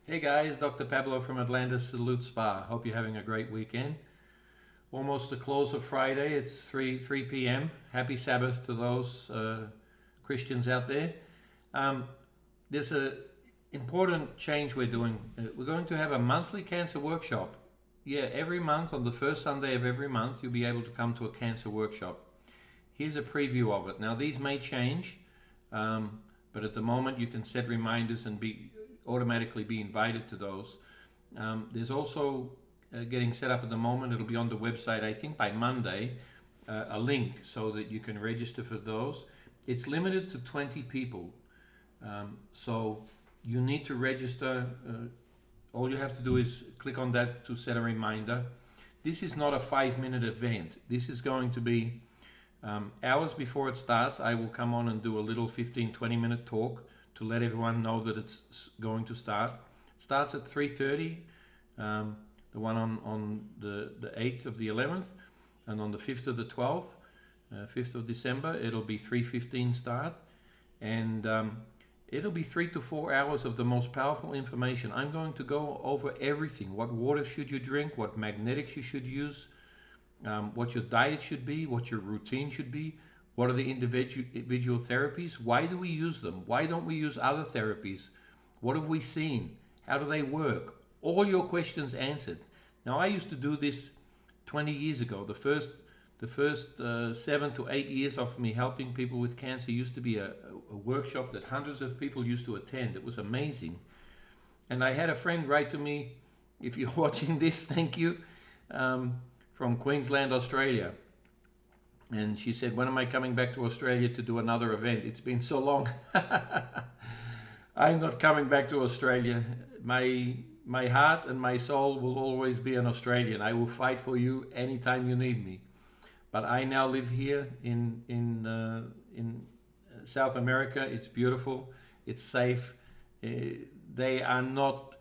Hey guys, Dr. Pablo from Atlantis Salute Spa. Hope you're having a great weekend. Almost the close of Friday. It's 3 p.m. Happy Sabbath to those Christians out there. Um, there's a important change we're doing. We're going to have a monthly cancer workshop. Yeah, every month on the first Sunday of every month, you'll be able to come to a cancer workshop. Here's a preview of it. Now, these may change, but at the moment you can set reminders and automatically be invited to those. There's also getting set up at the moment. It'll be on the website, I think by Monday, a link so that you can register for those. It's limited to 20 people. So you need to register. All you have to do is click on that to set a reminder. This is not a 5-minute event. This is going to be hours before it starts. I will come on and do a little 15-20 minute talk to let everyone know that it's going to start. It starts at 3:30, the one on the 8th of the 11th, and on the 5th of the 12th, 5th of December, it'll be 3:15 start, and it'll be 3 to 4 hours of the most powerful information. I'm going to go over everything. What water should you drink, what magnetics you should use, what your diet should be, what your routine should be, what are the individual therapies, why do we use them, why don't we use other therapies, what have we seen, how do they work, all your questions answered. Now, I used to do this 20 years ago. The first 7 to 8 years of me helping people with cancer used to be a workshop that hundreds of people used to attend. It was amazing. And I had a friend write to me, if you're watching this, thank you, from Queensland, Australia. And she said, when am I coming back to Australia to do another event? It's been so long. I'm not coming back to Australia. My heart and my soul will always be an Australian. I will fight for you anytime you need me. But I now live here in South America. It's beautiful. It's safe. They are not...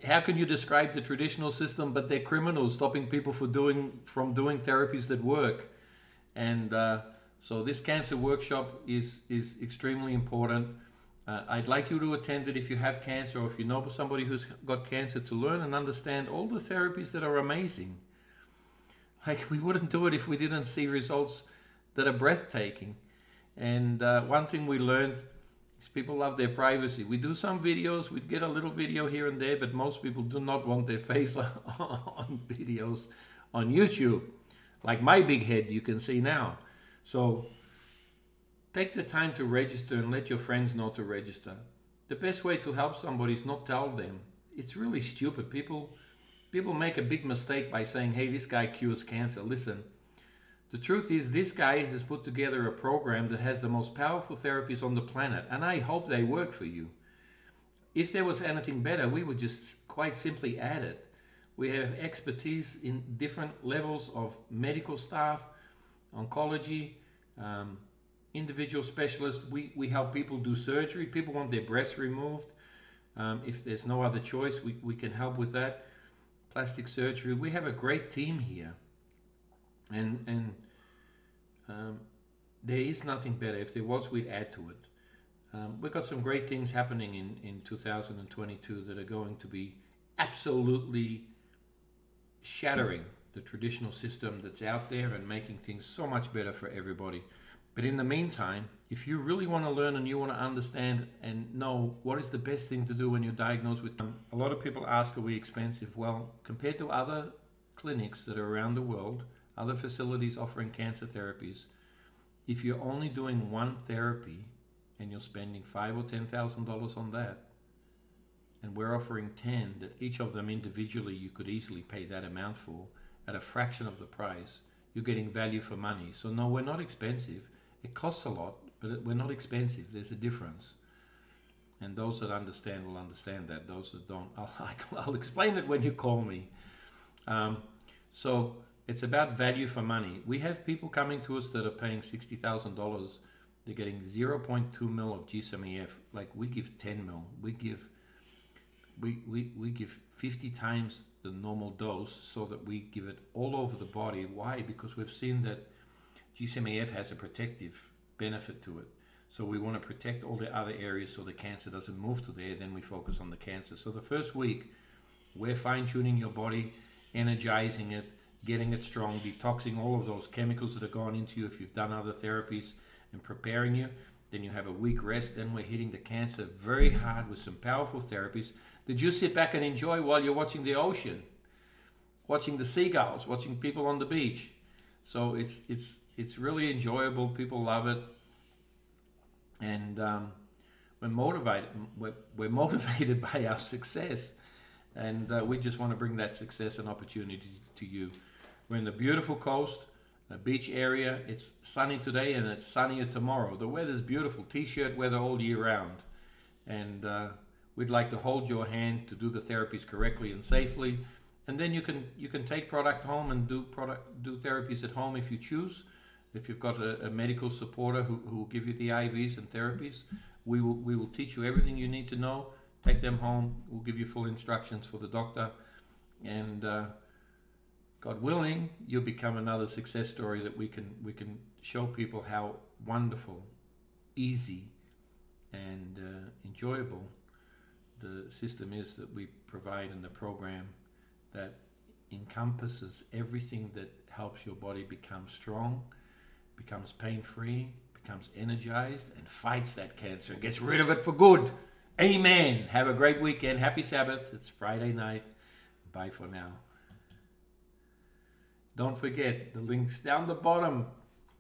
how can you describe the traditional system? But they're criminals, stopping people from doing therapies that work. And so this cancer workshop is extremely important. I'd like you to attend it if you have cancer, or if you know somebody who's got cancer, to learn and understand all the therapies that are amazing. Like, we wouldn't do it if we didn't see results that are breathtaking. And one thing we learned is people love their privacy. We do some videos, we get a little video here and there, but most people do not want their face on videos on YouTube. Like my big head you can see now. So take the time to register and let your friends know to register. The best way to help somebody is not tell them. It's really stupid. People make a big mistake by saying, hey, this guy cures cancer. Listen, the truth is this guy has put together a program that has the most powerful therapies on the planet, and I hope they work for you. If there was anything better, we would just quite simply add it. We have expertise in different levels of medical staff, oncology, individual specialists. We help people do surgery. People want their breasts removed. If there's no other choice, we can help with that. Plastic surgery. We have a great team here. And there is nothing better. If there was, we'd add to it. We've got some great things happening in 2022 that are going to be absolutely shattering the traditional system that's out there and making things so much better for everybody. But in the meantime, if you really want to learn and you want to understand and know what is the best thing to do when you're diagnosed with, a lot of people ask, are we expensive? Well, compared to other clinics that are around the world, other facilities offering cancer therapies, if you're only doing one therapy and you're spending $5,000 or $10,000 on that, and we're offering 10 that each of them individually you could easily pay that amount for at a fraction of the price, you're getting value for money. So no, we're not expensive. It costs a lot, but we're not expensive. There's a difference. And those that understand will understand that. Those that don't, I'll explain it when you call me. So it's about value for money. We have people coming to us that are paying $60,000. They're getting 0.2 mil of GcMAF. Like, we give 10 mil. We give 50 times the normal dose so that we give it all over the body. Why? Because we've seen that GcMAF has a protective benefit to it. So we want to protect all the other areas so the cancer doesn't move to there. Then we focus on the cancer. So the first week, we're fine-tuning your body, energizing it, getting it strong, detoxing all of those chemicals that have gone into you if you've done other therapies, and preparing you. Then you have a week rest. Then we're hitting the cancer very hard with some powerful therapies that you sit back and enjoy while you're watching the ocean, watching the seagulls, watching people on the beach. So it's really enjoyable. People love it. And we're motivated by our success, and we just want to bring that success and opportunity to you. We're in the beautiful coast, a beach area. It's sunny today and it's sunnier tomorrow. The weather's beautiful, t-shirt weather all year round, and we'd like to hold your hand to do the therapies correctly and safely. And then you can take product home and do therapies at home if you choose. If you've got a medical supporter who will give you the IVs and therapies, we will teach you everything you need to know. Take them home. We'll give you full instructions for the doctor, and God willing, you'll become another success story that we can show people how wonderful, easy, and enjoyable the system is that we provide in the program, that encompasses everything that helps your body become strong, becomes pain-free, becomes energized, and fights that cancer and gets rid of it for good. Amen. Have a great weekend. Happy Sabbath. It's Friday night. Bye for now. Don't forget the links down the bottom.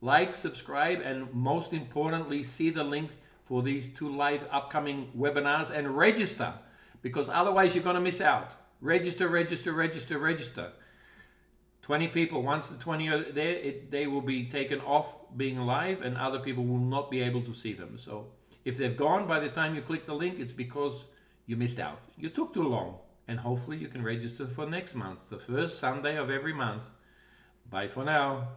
Like, subscribe, and most importantly, see the link for these 2 live upcoming webinars and register, because otherwise you're going to miss out. Register, register, register, register. 20 people, once the 20 are there, they will be taken off being live, and other people will not be able to see them. So if they've gone by the time you click the link, it's because you missed out. You took too long, and hopefully you can register for next month, the first Sunday of every month. Bye for now.